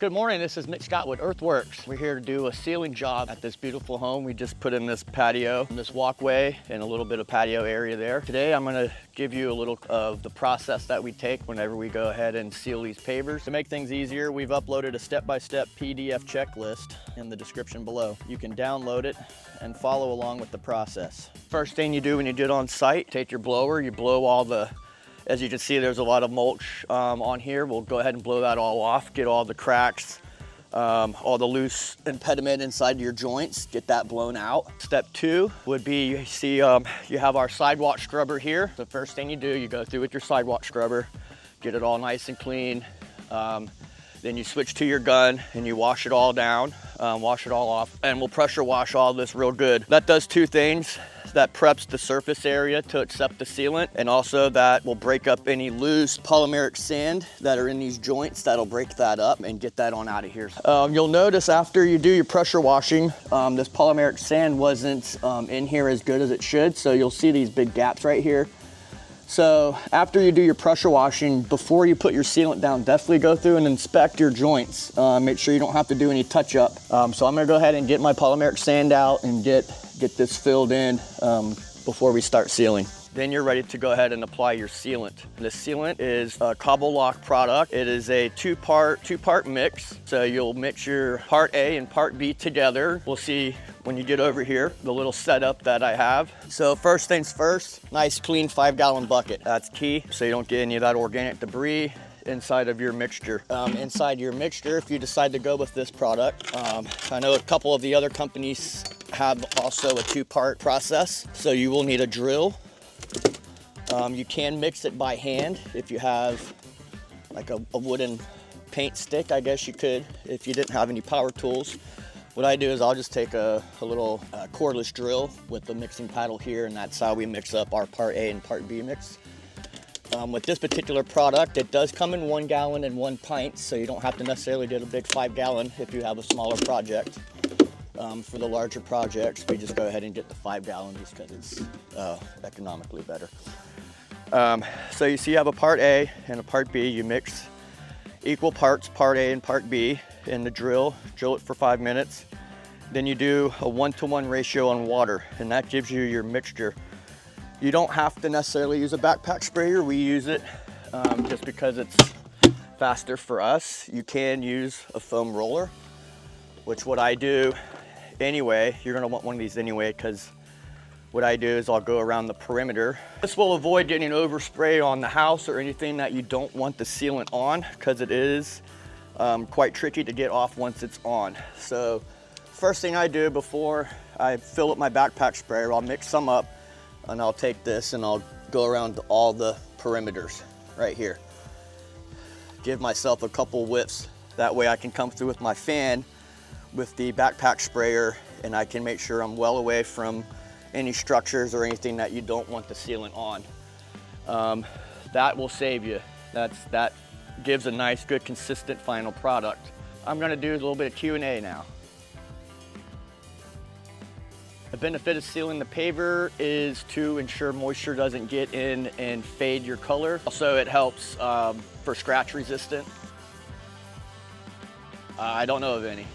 Good morning, this is Nick Scott with Earthworks. We're here to do a sealing job at this beautiful home. We just put in this patio, this walkway, and a little bit of patio area there. Today I'm gonna give you a little of the process that we take whenever we go ahead and seal these pavers. To make things easier, we've uploaded a step-by-step PDF checklist in the description below. You can download it and follow along with the process. First thing you do when you get on site, take your blower, you blow all the, as you can see, there's a lot of mulch on here. We'll go ahead and blow that all off, get all the cracks, all the loose impediment inside your joints, get that blown out. Step two would be, you see you have our sidewalk scrubber here. The first thing you do, you go through with your sidewalk scrubber, get it all nice and clean. Then you switch to your gun and you wash it all down, wash it all off, and we'll pressure wash all this real good. That does two things. That preps the surface area to accept the sealant, and also that will break up any loose polymeric sand that are in these joints. That'll break that up and get that on out of here. You'll notice after you do your pressure washing, this polymeric sand wasn't in here as good as it should, so you'll see these big gaps right here. So after you do your pressure washing, before you put your sealant down, definitely go through and inspect your joints. Make sure you don't have to do any touch up. So I'm gonna go ahead and get my polymeric sand out and get this filled in before we start sealing. Then you're ready to go ahead and apply your sealant. The sealant is a Cobble Lock product. It is a two-part mix. So you'll mix your part A and part B together. We'll see when you get over here, the little setup that I have. So first things first, nice clean 5-gallon bucket. That's key, so you don't get any of that organic debris inside of your mixture. Inside your mixture, if you decide to go with this product, I know a couple of the other companies have also a two-part process. So you will need a drill. You can mix it by hand if you have like a wooden paint stick, I guess you could, if you didn't have any power tools. What I do is I'll just take a little cordless drill with the mixing paddle here, and that's how we mix up our part A and part B mix. With this particular product, it does come in 1 gallon and 1 pint, so you don't have to necessarily get a big 5-gallon if you have a smaller project. For the larger projects, we just go ahead and get the 5-gallon just because it's economically better. So you see you have a part A and a part B. You mix equal parts, part A and part B, in the drill it for 5 minutes. Then you do a 1-to-1 ratio on water, and that gives you your mixture. You don't have to necessarily use a backpack sprayer. We use it just because it's faster for us. You can use a foam roller, which what I do anyway, you're gonna want one of these anyway, because what I do is I'll go around the perimeter. This will avoid getting overspray on the house or anything that you don't want the sealant on, because it is quite tricky to get off once it's on. So first thing I do before I fill up my backpack sprayer, I'll mix some up, and I'll take this and I'll go around all the perimeters right here. Give myself a couple whiffs. That way I can come through with my fan with the backpack sprayer, and I can make sure I'm well away from any structures or anything that you don't want the sealant on. That will save you. That gives a nice, good, consistent final product. I'm gonna do a little bit of Q&A now. The benefit of sealing the paver is to ensure moisture doesn't get in and fade your color. Also, it helps for scratch resistant. I don't know of any.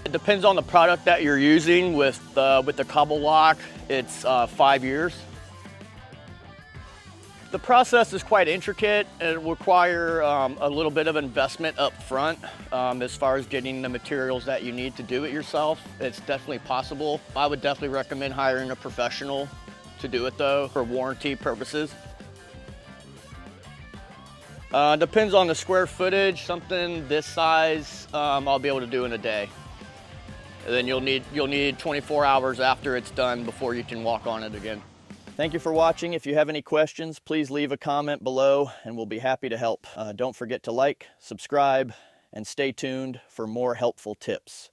It depends on the product that you're using. With the Cobble Lock, it's 5 years. The process is quite intricate. It will require a little bit of investment up front as far as getting the materials that you need to do it yourself. It's definitely possible. I would definitely recommend hiring a professional to do it though, for warranty purposes. Depends on the square footage. Something this size, I'll be able to do in a day. And then you'll need 24 hours after it's done before you can walk on it again. Thank you for watching. If you have any questions, please leave a comment below and we'll be happy to help. Don't forget to like, subscribe, and stay tuned for more helpful tips.